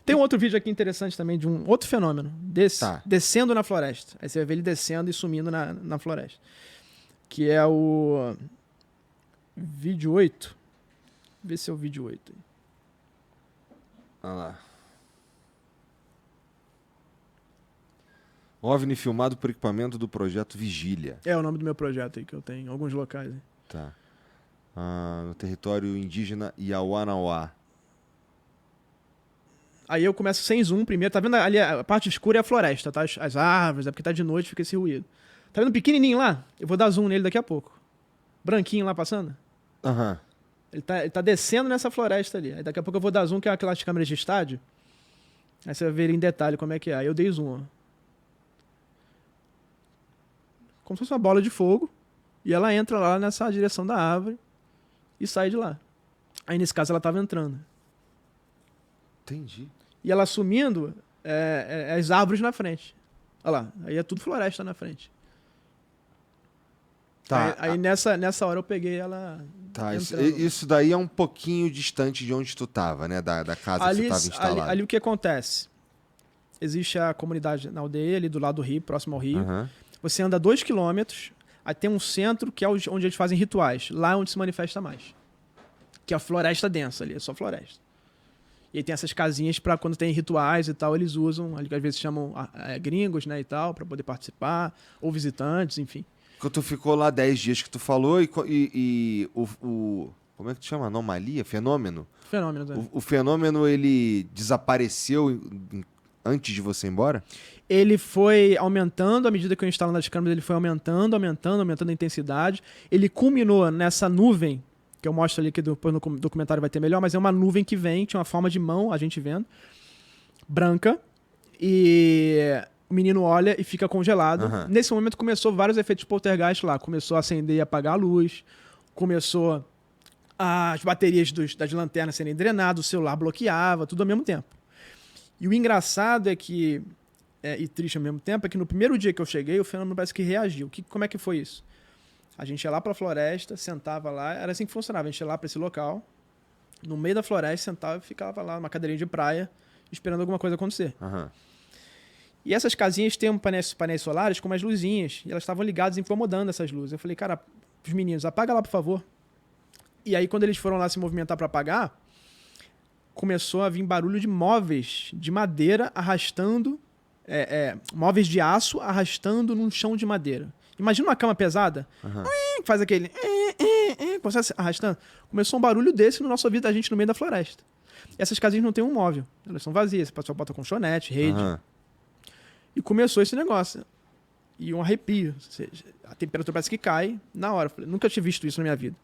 Tem um outro vídeo aqui interessante também de um outro fenômeno. Tá. Descendo na floresta. Aí você vai ver ele descendo e sumindo na floresta. Que é o vídeo 8. Vê se é o vídeo 8. Olha lá. OVNI filmado por equipamento do projeto Vigília. É o nome do meu projeto aí que eu tenho em alguns locais. Aí. Tá. No território indígena Iauanauá. Aí eu começo sem zoom primeiro. Tá vendo ali a parte escura é a floresta, tá? As árvores, é porque tá de noite, fica esse ruído. Tá vendo pequenininho lá? Eu vou dar zoom nele daqui a pouco. Branquinho lá passando. Aham. Ele tá descendo nessa floresta ali. Aí daqui a pouco eu vou dar zoom, que é aquelas câmeras de estádio. Aí você vai ver em detalhe como é que é. Aí eu dei zoom, ó. Como se fosse uma bola de fogo. E ela entra lá nessa direção da árvore e sai de lá. Aí nesse caso ela tava entrando. Entendi. E ela sumindo, as árvores na frente. Olha lá, aí é tudo floresta na frente. Tá. Aí nessa hora eu peguei ela. Tá, entrando. isso daí é um pouquinho distante de onde tu tava, né? Da casa que você tava instalado. Ali o que acontece? Existe a comunidade na aldeia, ali do lado do rio, próximo ao rio. Aham. Você anda 2 quilômetros, aí tem um centro que é onde eles fazem rituais. Lá é onde se manifesta mais. Que é a floresta densa ali, é só floresta. E aí tem essas casinhas para quando tem rituais e tal, eles usam, ali, às vezes chamam gringos, né, e tal, para poder participar, ou visitantes, enfim. Que tu ficou lá 10 dias que tu falou e o como é que tu chama? Anomalia? Fenômeno? Fenômeno, né? O fenômeno, ele desapareceu antes de você ir embora? Ele foi aumentando, à medida que eu instalando as câmeras, ele foi aumentando a intensidade. Ele culminou nessa nuvem, que eu mostro ali, que depois no documentário vai ter melhor, mas é uma nuvem que vem, tinha uma forma de mão, a gente vendo, branca, e o menino olha e fica congelado. Uhum. Nesse momento começou vários efeitos poltergeist lá, começou a acender e apagar a luz, começou as baterias das lanternas serem drenadas, o celular bloqueava, tudo ao mesmo tempo. E o engraçado é que, e triste ao mesmo tempo, é que no primeiro dia que eu cheguei, o fenômeno parece que reagiu. Como é que foi isso? A gente ia lá pra floresta, sentava lá, era assim que funcionava. A gente ia lá pra esse local, no meio da floresta, sentava e ficava lá numa cadeirinha de praia, esperando alguma coisa acontecer. Aham. E essas casinhas têm painéis solares com umas luzinhas, e elas estavam ligadas, incomodando essas luzes. Eu falei, cara, os meninos, apaga lá, por favor. E aí, quando eles foram lá se movimentar pra apagar, começou a vir barulho de móveis de madeira arrastando, móveis de aço arrastando num chão de madeira. Imagina uma cama pesada, que faz aquele... começa arrastando. Começou um barulho desse no nosso ouvido da gente no meio da floresta. E essas casinhas não têm um móvel, elas são vazias. Você só bota colchonete, rede. Aham. E começou esse negócio. E um arrepio. Ou seja, a temperatura parece que cai na hora. Falei, nunca tinha visto isso na minha vida.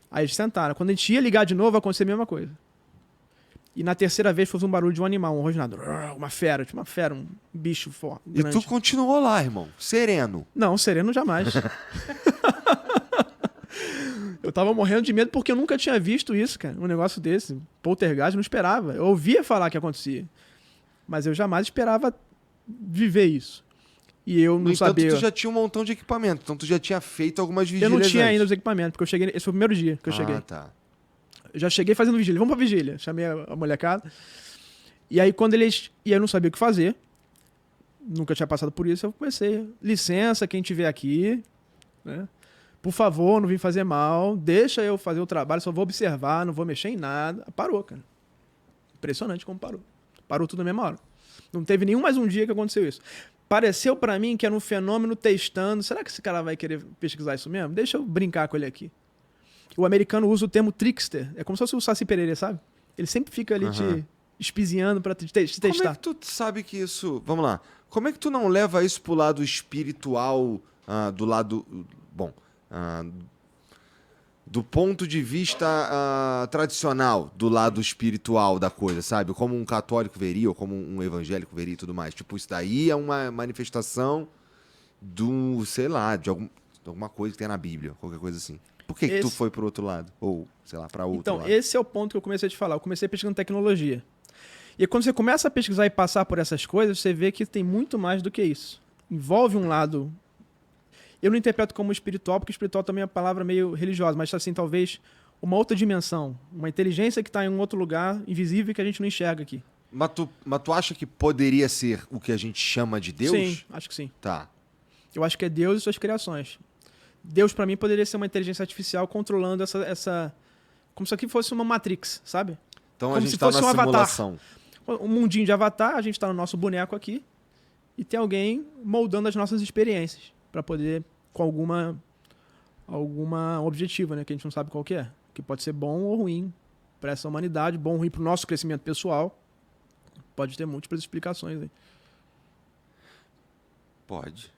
Aí eles sentaram. Quando a gente ia ligar de novo, aconteceu a mesma coisa. E na terceira vez foi um barulho de um animal, um rosnado. Uma fera, tipo uma fera, um bicho forte. E tu continuou lá, irmão, sereno. Não, sereno jamais. Eu tava morrendo de medo porque eu nunca tinha visto isso, cara. Um negócio desse. Poltergeist, não esperava. Eu ouvia falar que acontecia. Mas eu jamais esperava viver isso. E eu não sabia. Tu já tinha um montão de equipamento, então tu já tinha feito algumas Eu vigílias não tinha antes. ainda os equipamentos, porque eu cheguei. Esse foi o primeiro dia que eu cheguei. Tá. Eu já cheguei fazendo vigília. Vamos pra vigília. Chamei a molecada. E aí, quando eles. E eu não sabia o que fazer. Nunca tinha passado por isso. Eu comecei. Licença, quem tiver aqui. Né? Por favor, não vim fazer mal. Deixa eu fazer o trabalho. Só vou observar, não vou mexer em nada. Parou, cara. Impressionante como parou. Parou tudo na mesma hora. Não teve nenhum mais um dia que aconteceu isso. Pareceu pra mim que era um fenômeno testando. Será que esse cara vai querer pesquisar isso mesmo? Deixa eu brincar com ele aqui. O americano usa o termo trickster. É como se fosse o Saci Pererê, sabe? Ele sempre fica ali te espizinhando pra te testar. Como é que tu sabe que isso... Vamos lá. Como é que tu não leva isso pro lado espiritual, do lado... Bom... do ponto de vista tradicional, do lado espiritual da coisa, sabe? Como um católico veria, ou como um evangélico veria e tudo mais. Tipo, isso daí é uma manifestação do, sei lá, de alguma coisa que tem na Bíblia, qualquer coisa assim. Por que tu foi pro outro lado? Ou, sei lá, pra outro lado? Então, esse é o ponto que eu comecei a te falar. Eu comecei pesquisando tecnologia. E quando você começa a pesquisar e passar por essas coisas, você vê que tem muito mais do que isso. Envolve um lado... Eu não interpreto como espiritual, porque espiritual também é uma palavra meio religiosa, mas assim, talvez uma outra dimensão, uma inteligência que está em um outro lugar, invisível, que a gente não enxerga aqui. Mas tu acha que poderia ser o que a gente chama de Deus? Sim, acho que sim. Tá. Eu acho que é Deus e suas criações. Deus, pra mim, poderia ser uma inteligência artificial controlando essa... Como se aqui fosse uma Matrix, sabe? Então Como a gente se tá fosse na um avatar. simulação. Um mundinho de Avatar, a gente tá no nosso boneco aqui e tem alguém moldando as nossas experiências pra poder, com alguma objetivo, né? Que a gente não sabe qual que é. Que pode ser bom ou ruim pra essa humanidade, bom ou ruim pro nosso crescimento pessoal. Pode ter múltiplas explicações aí. Pode.